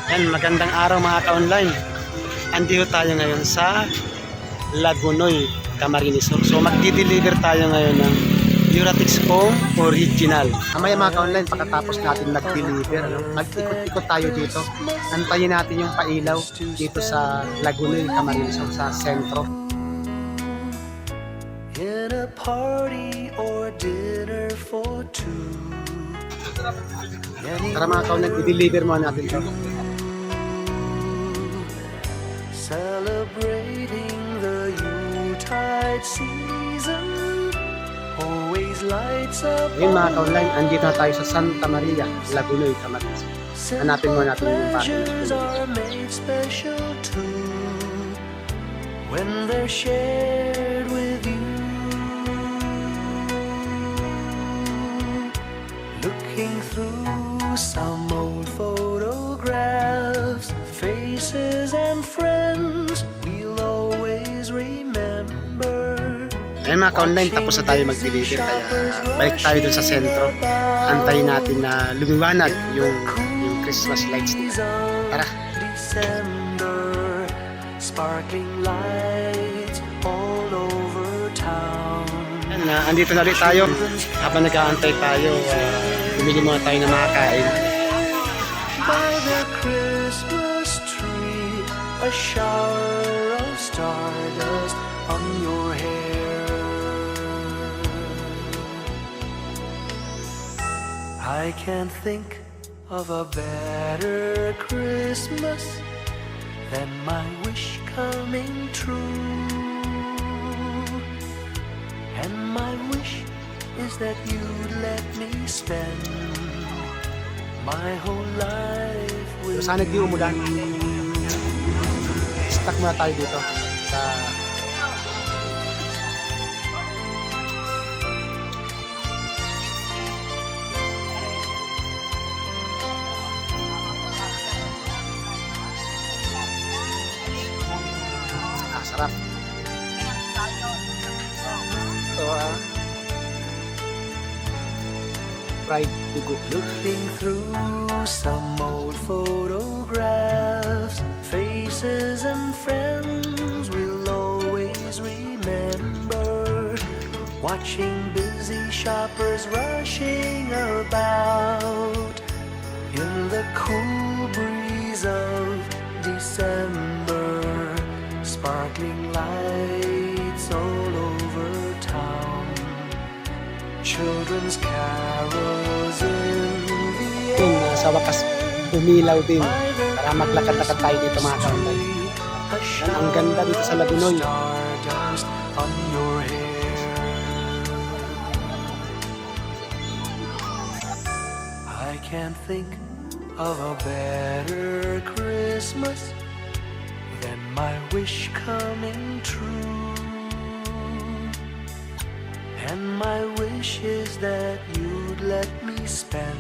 Yan, magandang araw mga ka-online. Andito tayo ngayon sa Lagunoy, Camarines. So magdi-deliver tayo ngayon ng Duratix Foam Original. Mamaya mga ka-online, pagkatapos natin mag-deliver, mag-ikot-ikot tayo dito. Antayin natin yung pailaw dito sa Lagunoy, Camarines, sa sentro. In a party or dinner for two. Tara mga ka-online, i-deliver mo natin ito. Celebrating the Yuletide season always lights up. Ngayon mga ka-online, andito na tayo sa Santa Maria, Lagunoy, Camarines. Hanapin mo natin yung Pleasures package. are made special too when they're shared with you. Looking through some old photographs, faces and friends we'll always remember. Ayun mga ka-online, tapos na tayo mag-deliver, kaya balik tayo dun sa sentro. Antayin natin na lumiwanag yung Christmas lights nila. Tara! December, sparkling lights all over town. Yan, andito na ulit tayo. Habang nag-aantay tayo, bumili muna tayo ng makakain. By the Christmas tree, a shower of stardust on your hair. I can't think of a better Christmas than my wish coming true. And my wish is that you'd let me spend my whole life with So, sana di umulan. Stuck muna tayo dito sa sarap. Ito fried dugo. looking through some old photographs, faces and friends we'll always remember. Watching busy shoppers rushing about in the cool breeze of December. Sparkling lights all over town. Children's carols in the Yun, air. sa wakas, umilaw din. Para maglakad-lakad tayo dito mga ka-online. Ang ganda dito sa Lagunoy. Stardust on your hair. I can't think of a better Christmas than my wish coming true. And my wish is that you'd let me spend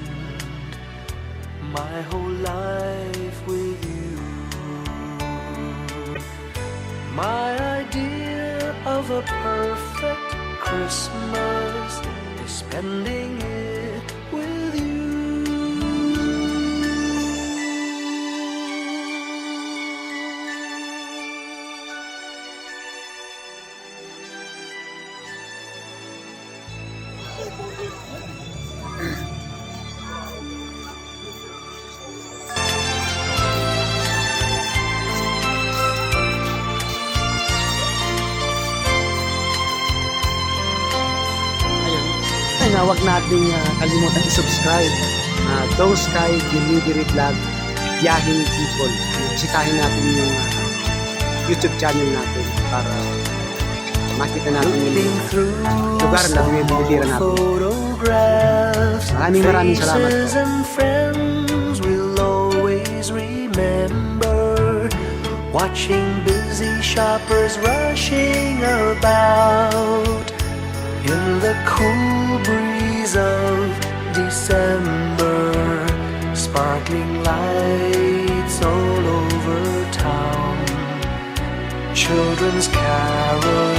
my whole life with you. My idea of a perfect Christmas is spending it with you. Ayun, huwag natin kalimutan i-subscribe. Dong Sky Delivery Vlog, Biyahing People. Bisitahin natin yung YouTube channel natin para makita natin yung lugar na binibira natin. Maraming salamat po. Faces and friends we'll always remember. Watching busy shoppers rushing about in the cool breeze of December. Sparkling lights all over town. Children's carols